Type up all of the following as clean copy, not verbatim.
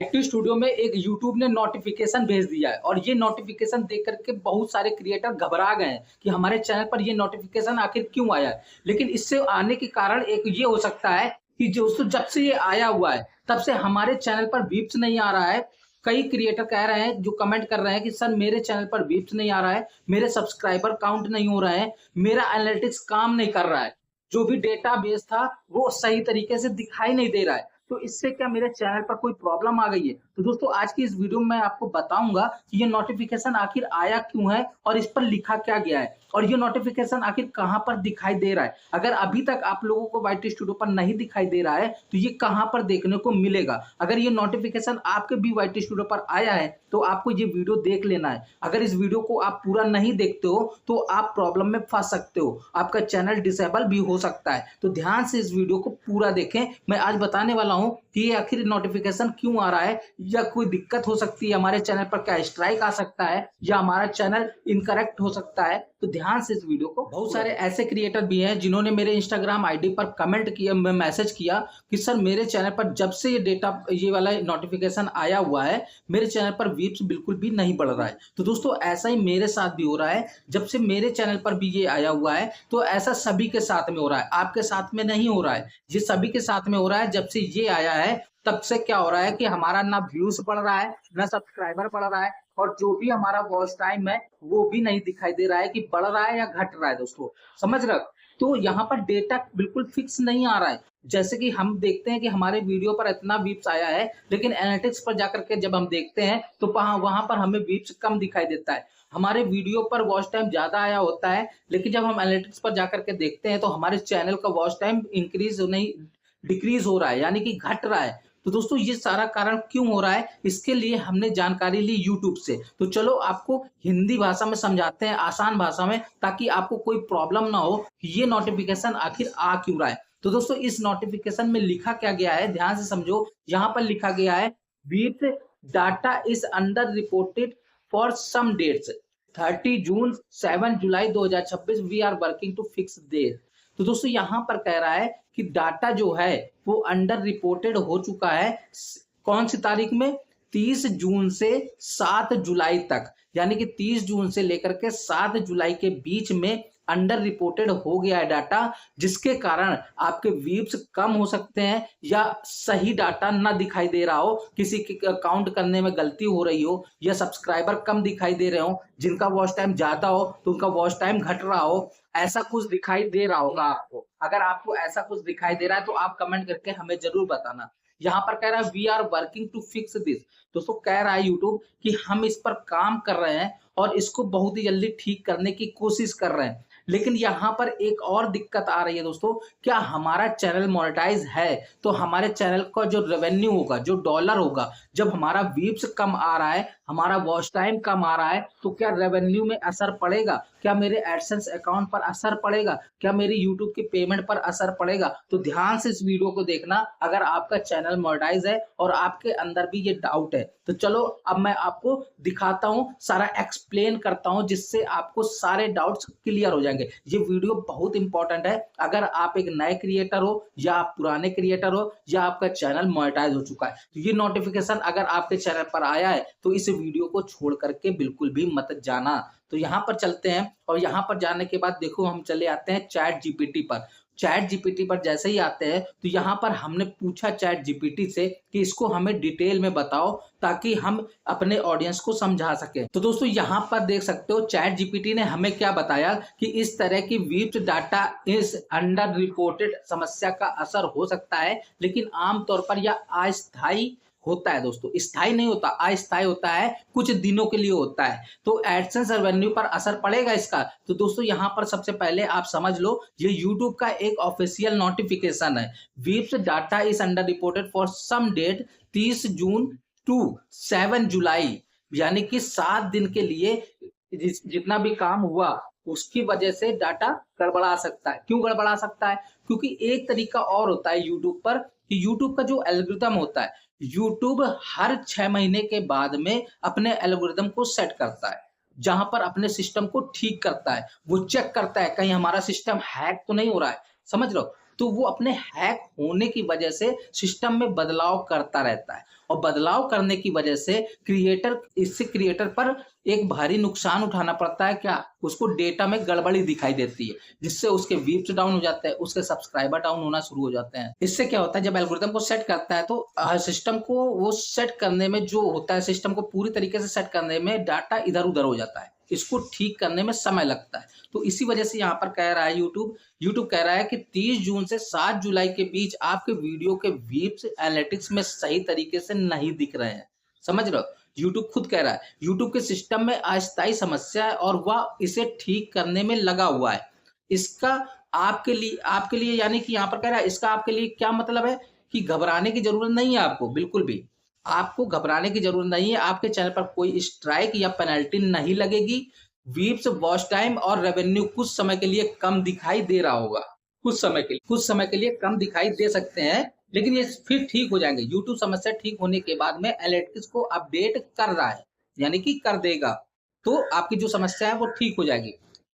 Active studio में एक YouTube ने नोटिफिकेशन भेज दिया है और ये नोटिफिकेशन देख करके बहुत सारे क्रिएटर घबरा गए हैं कि हमारे चैनल पर ये नोटिफिकेशन आखिर क्यों आया है। लेकिन इससे आने के कारण एक ये हो सकता है कि दोस्तों जब से ये आया हुआ है तब से हमारे चैनल पर व्यूज नहीं आ रहा है। कई क्रिएटर कह रहे हैं, जो कमेंट कर रहे हैं कि सर मेरे चैनल पर व्यूज नहीं आ रहा है, मेरे सब्सक्राइबर काउंट नहीं हो रहे हैं, मेरा एनालिटिक्स काम नहीं कर रहा है, जो भी डेटा बेस था वो सही तरीके से दिखाई नहीं दे रहा है। तो इससे क्या मेरे चैनल पर कोई प्रॉब्लम आ गई है? तो दोस्तों आज की इस वीडियो में मैं आपको बताऊंगा कि ये नोटिफिकेशन आखिर आया क्यों है और इस पर लिखा क्या गया है और ये नोटिफिकेशन आखिर कहां पर दिखाई दे रहा है। अगर अभी तक आप लोगों को वाईटी स्टूडियो पर नहीं दिखाई दे रहा है तो ये कहां पर देखने को मिलेगा। अगर ये नोटिफिकेशन आपके भी वाईटी स्टूडियो पर आया है तो आपको ये वीडियो देख लेना है। अगर इस वीडियो को आप पूरा नहीं देखते हो तो आप प्रॉब्लम में फंस सकते हो, आपका चैनल डिसेबल भी हो सकता है। तो ध्यान से इस वीडियो को पूरा देखें। मैं आज बताने वाला हूं कि ये आखिर नोटिफिकेशन क्यों आ रहा है, या कोई दिक्कत हो सकती है हमारे चैनल पर, क्या स्ट्राइक आ सकता है या हमारा चैनल इनकरेक्ट हो सकता है। तो ध्यान से इस वीडियो को। बहुत सारे ऐसे क्रिएटर भी हैं जिन्होंने मेरे इंस्टाग्राम आईडी पर कमेंट किया, मैसेज किया कि सर मेरे चैनल पर जब से ये वाला नोटिफिकेशन आया हुआ है मेरे चैनल पर व्यूज बिल्कुल भी नहीं बढ़ रहा है। तो दोस्तों ऐसा ही मेरे साथ भी हो रहा है। जब से मेरे चैनल पर भी ये आया हुआ है तो ऐसा सभी के साथ में हो रहा है, आपके साथ में नहीं हो रहा है, ये सभी के साथ में हो रहा है। जब से ये आया है तब से क्या हो रहा है कि हमारा ना व्यूज बढ़ रहा है ना सब्सक्राइबर बढ़ रहा है, और जो भी हमारा वॉच टाइम है वो भी नहीं दिखाई दे रहा है कि बढ़ रहा है या घट रहा है। दोस्तों समझ रहे हो? तो यहाँ पर डेटा बिल्कुल फिक्स नहीं आ रहा है। जैसे कि हम देखते हैं कि हमारे वीडियो पर इतना व्यूज आया है, लेकिन एनालिटिक्स पर जाकर के जब हम देखते हैं तो वहां पर हमें व्यूज कम दिखाई देता है। हमारे वीडियो पर वॉच टाइम ज्यादा आया होता है, लेकिन जब हम एनालिटिक्स पर जाकर के देखते हैं तो हमारे चैनल का वॉच टाइम इंक्रीज नहीं, डिक्रीज हो रहा है, यानी कि घट रहा है। तो दोस्तों ये सारा कारण क्यों हो रहा है, इसके लिए हमने जानकारी ली यूट्यूब से। तो चलो आपको हिंदी भाषा में समझाते हैं, आसान भाषा में, ताकि आपको कोई प्रॉब्लम ना हो कि ये नोटिफिकेशन आखिर आ क्यों रहा है। तो दोस्तों इस नोटिफिकेशन में लिखा क्या गया है, ध्यान से समझो। यहाँ पर लिखा गया है with data is under reported for some dates 30 June 7 जुलाई 2026 we are working to fix that. तो दोस्तों यहाँ पर कह रहा है कि डाटा जो है वो अंडर रिपोर्टेड हो चुका है। कौन सी तारीख में? 30 जून से 7 जुलाई तक, यानी कि 30 जून से लेकर के 7 जुलाई के बीच में अंडर रिपोर्टेड हो गया है डाटा, जिसके कारण आपके व्यूज कम हो सकते हैं या सही डाटा ना दिखाई दे रहा हो, किसी के काउंट करने में गलती हो रही हो, या सब्सक्राइबर कम दिखाई दे रहे हो, जिनका वॉच टाइम ज्यादा हो तो उनका वॉच टाइम घट रहा हो। ऐसा कुछ दिखाई दे रहा होगा आपको। अगर आपको ऐसा कुछ दिखाई दे रहा है तो आप कमेंट करके हमें जरूर बताना। यहाँ पर कह रहा है we are working to fix this. दोस्तों कह रहा है यूट्यूब कि हम इस पर काम कर रहे हैं और इसको बहुत ही जल्दी ठीक करने की कोशिश कर रहे हैं। लेकिन यहाँ पर एक और दिक्कत आ रही है दोस्तों, क्या हमारा चैनल मोनेटाइज है तो हमारे चैनल का जो रेवेन्यू होगा, जो डॉलर होगा, जब हमारा व्यूज कम आ रहा है, हमारा वॉच टाइम कम आ रहा है, तो क्या रेवेन्यू में असर पड़ेगा? क्या मेरे एडसेंस अकाउंट पर असर पड़ेगा? क्या मेरी यूट्यूब की पेमेंट पर असर पड़ेगा? तो ध्यान से इस वीडियो को देखना अगर आपका चैनल मोनेटाइज है और आपके अंदर भी ये डाउट है। तो चलो अब मैं आपको दिखाता हूं, सारा एक्सप्लेन करता हूं, जिससे आपको सारे डाउट्स क्लियर हो जाएंगे। ये वीडियो बहुत इंपॉर्टेंट है। अगर आप एक नए क्रिएटर हो या आप पुराने क्रिएटर हो या आपका चैनल मोनेटाइज हो चुका है, तो ये नोटिफिकेशन अगर आपके चैनल पर आया है तो इस वीडियो को छोड़ करके बिल्कुल भी मत जाना। तो यहाँ पर चलते हैं और यहाँ पर जाने के बाद देखो हम चले आते हैं चैट जीपीटी पर। चैट जीपीटी पर जैसे ही आते हैं तो यहाँ पर हमने पूछा चैट जीपीटी से कि इसको हमें डिटेल में बताओ ताकि हम अपने ऑडियंस को समझा सके। तो दोस्तों यहाँ पर देख सकते हो चैट जीपीटी ने हमें क्या बताया कि इस तरह की weak data is under reported समस्या का असर हो सकता है, लेकिन आमतौर पर यह अस्थायी होता है। दोस्तों स्थायी नहीं होता, अस्थायी होता है, कुछ दिनों के लिए होता है। तो एडसेंस रेवेन्यू पर असर पड़ेगा इसका। तो दोस्तों यहाँ पर सबसे पहले आप समझ लो, ये यूट्यूब का एक ऑफिशियल नोटिफिकेशन है। वीप्स data is under reported for some date 30 June to 7 जुलाई, यानी कि 7 दिन के लिए जितना भी काम हुआ उसकी वजह से डाटा गड़बड़ा सकता है। क्यों गड़बड़ा सकता है? क्योंकि एक तरीका और होता है यूट्यूब पर कि यूट्यूब का जो एल्गोरिथम होता है, यूट्यूब हर 6 महीने के बाद में अपने एल्गोरिथम को सेट करता है, जहां पर अपने सिस्टम को ठीक करता है। वो चेक करता है कहीं हमारा सिस्टम हैक तो नहीं हो रहा है। समझ लो। तो वो अपने हैक होने की वजह से सिस्टम में बदलाव करता रहता है, और बदलाव करने की वजह से इससे क्रिएटर पर एक भारी नुकसान उठाना पड़ता है। क्या? उसको डेटा में गड़बड़ी दिखाई देती है, जिससे उसके व्यूज डाउन हो जाते हैं, उसके सब्सक्राइबर डाउन होना शुरू हो जाते हैं। इससे क्या होता है, जब एल्गोरिथम को सेट करता है तो सिस्टम को वो सेट करने में जो होता है, सिस्टम को पूरी तरीके से सेट करने में डाटा इधर उधर हो जाता है, इसको ठीक करने में समय लगता है। तो इसी वजह से यहाँ पर कह रहा है यूट्यूब कह रहा है कि 30 जून से 7 जुलाई के बीच आपके वीडियो के व्यूज एनालिटिक्स में सही तरीके से नहीं दिख रहे हैं। समझ रहे हो? यूट्यूब खुद कह रहा है, यूट्यूब के सिस्टम में अस्थायी समस्या है और वह इसे ठीक करने में लगा हुआ है। इसका आपके लिए यानी कि यहाँ पर कह रहा है, इसका आपके लिए क्या मतलब है कि घबराने की जरूरत नहीं है आपको, बिल्कुल भी आपको घबराने की जरूरत नहीं है। आपके चैनल पर कोई स्ट्राइक या पेनल्टी नहीं लगेगी। व्यूज, वॉच टाइम और रेवेन्यू कुछ समय के लिए कम दिखाई दे रहा होगा, कुछ समय के लिए कम दिखाई दे सकते हैं, लेकिन ये फिर ठीक हो जाएंगे। यूट्यूब समस्या ठीक होने के बाद में एनालिटिक्स को अपडेट कर रहा है, यानी कि कर देगा, तो आपकी जो समस्या है वो ठीक हो जाएगी।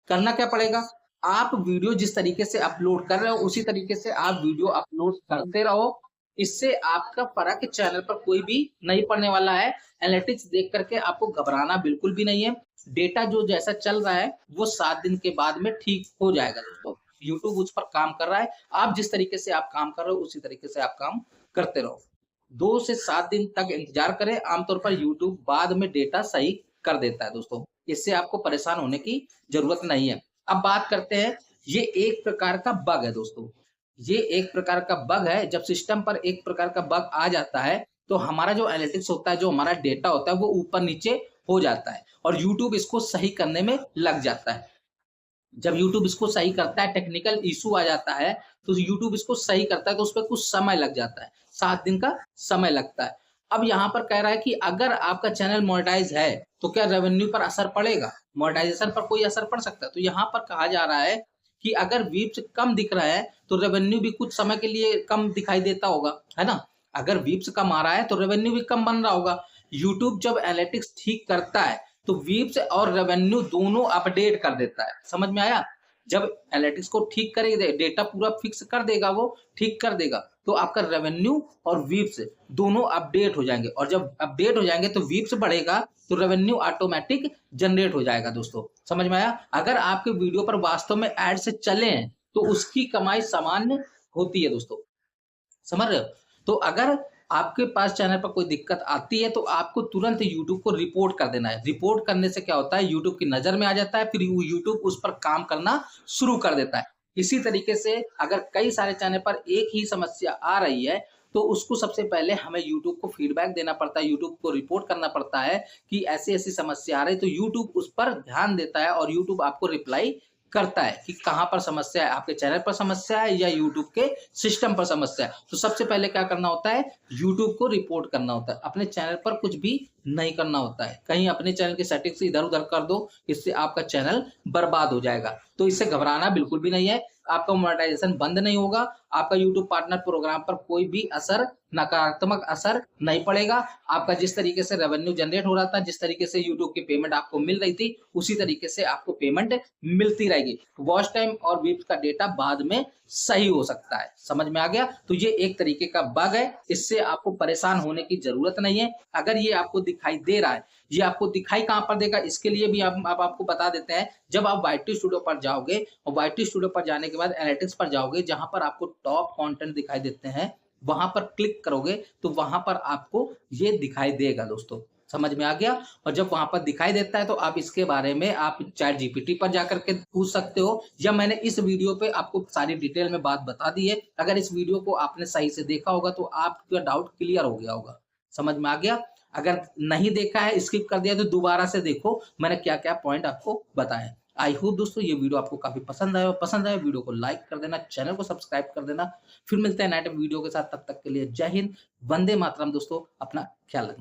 करना क्या पड़ेगा? आप वीडियो जिस तरीके से अपलोड कर रहे हो उसी तरीके से आप वीडियो अपलोड करते रहो। इससे आपका फर्क चैनल पर कोई भी नहीं पड़ने वाला है। एनालिटिक्स देख करके आपको घबराना बिल्कुल भी नहीं है। डेटा जो जैसा चल रहा है वो 7 दिन के बाद में ठीक हो जाएगा दोस्तों। यूट्यूब उस पर काम कर रहा है। आप जिस तरीके से आप काम कर रहे हो उसी तरीके से आप काम करते रहो। 2 से 7 दिन तक इंतजार करें। आमतौर पर यूट्यूब बाद में डेटा सही कर देता है दोस्तों। इससे आपको परेशान होने की जरूरत नहीं है। अब बात करते हैं, ये एक प्रकार का बग है दोस्तों। ये एक प्रकार का बग है। जब सिस्टम पर एक प्रकार का बग आ जाता है तो हमारा जो एनालिटिक्स होता है, जो हमारा डेटा होता है, वो ऊपर नीचे हो जाता है और यूट्यूब इसको सही करने में लग जाता है। जब यूट्यूब इसको सही करता है, टेक्निकल इशू आ जाता है तो यूट्यूब इसको सही करता है, तो उस पर कुछ समय लग जाता है, 7 दिन का समय लगता है। अब यहाँ पर कह रहा है कि अगर आपका चैनल मोनेटाइज है तो क्या रेवेन्यू पर असर पड़ेगा? मोनेटाइजेशन पर कोई असर पड़ सकता है? तो यहाँ पर कहा जा रहा है कि अगर व्यूज कम दिख रहा है तो रेवेन्यू भी कुछ समय के लिए कम दिखाई देता होगा, है ना? अगर व्यूज कम आ रहा है तो रेवेन्यू भी कम बन रहा होगा। यूट्यूब जब एनालिटिक्स ठीक करता है तो व्यूज और रेवेन्यू दोनों अपडेट कर देता है। समझ में आया? जब एनालिटिक्स को ठीक करेगा, डेटा पूरा फिक्स कर देगा, वो ठीक कर देगा, तो आपका रेवेन्यू और व्यूज दोनों अपडेट हो जाएंगे, और जब अपडेट हो जाएंगे तो व्यूज बढ़ेगा तो रेवेन्यू ऑटोमेटिक जनरेट हो जाएगा दोस्तों। समझ में आया? अगर आपके वीडियो पर वास्तव में एड से चले हैं तो उसकी कमाई सामान्य होती है दोस्तों। समझ रहे हो? तो अगर आपके पास चैनल पर कोई दिक्कत आती है तो आपको तुरंत यूट्यूब को रिपोर्ट कर देना है। रिपोर्ट करने से क्या होता है, यूट्यूब की नजर में आ जाता है, फिर यूट्यूब उस पर काम करना शुरू कर देता है। इसी तरीके से अगर कई सारे चैनल पर एक ही समस्या आ रही है तो उसको सबसे पहले हमें यूट्यूब को फीडबैक देना पड़ता है, यूट्यूब को रिपोर्ट करना पड़ता है कि ऐसी ऐसी समस्या आ रही है, तो यूट्यूब उस पर ध्यान देता है और यूट्यूब आपको रिप्लाई करता है कि कहाँ पर समस्या है, आपके चैनल पर समस्या है या यूट्यूब के सिस्टम पर समस्या है। तो सबसे पहले क्या करना होता है, यूट्यूब को रिपोर्ट करना होता है। अपने चैनल पर कुछ भी नहीं करना होता है। कहीं अपने चैनल की सेटिंग्स इधर उधर कर दो, इससे आपका चैनल बर्बाद हो जाएगा। तो इससे घबराना बिल्कुल भी नहीं है। आपका मोनेटाइजेशन बंद नहीं होगा, आपका यूट्यूब पार्टनर प्रोग्राम पर कोई भी असर, नकारात्मक असर नहीं पड़ेगा। आपका जिस तरीके से रेवेन्यू जनरेट हो रहा था, जिस तरीके से यूट्यूब की पेमेंट आपको मिल रही थी, उसी तरीके से आपको पेमेंट मिलती रहेगी। वॉच टाइम और व्यूज का डेटा बाद में सही हो सकता है। समझ में आ गया? तो ये एक तरीके का बग है, इससे आपको परेशान होने की जरूरत नहीं है। अगर ये आपको दिखाई दे रहा है, ये आपको दिखाई कहां पर देगा, इसके लिए भी आप आपको बता देते हैं। जब आप YT स्टूडियो पर जाओगे और YT स्टूडियो पर जाने के बाद एनालिटिक्स पर जाओगे, जहां पर आपको टॉप कंटेंट दिखाई देते हैं, वहां पर क्लिक करोगे तो वहां पर आपको ये दिखाई देगा दोस्तों। समझ में आ गया? और जब वहां पर दिखाई देता है तो आप इसके बारे में आप चैट जीपीटी पर जाकर के पूछ सकते हो, या मैंने इस वीडियो पे आपको सारी डिटेल में बात बता दी है। अगर इस वीडियो को आपने सही से देखा होगा तो आपका डाउट क्लियर हो गया होगा। समझ में आ गया? अगर नहीं देखा है, स्किप कर दिया, तो दोबारा से देखो मैंने क्या क्या पॉइंट आपको बताया। आई होप दोस्तों ये वीडियो आपको काफी पसंद आया वीडियो को लाइक कर देना, चैनल को सब्सक्राइब कर देना। फिर मिलते हैं नए वीडियो के साथ, तब तक के लिए जय हिंद, वंदे मातरम दोस्तों। अपना ख्याल रखना।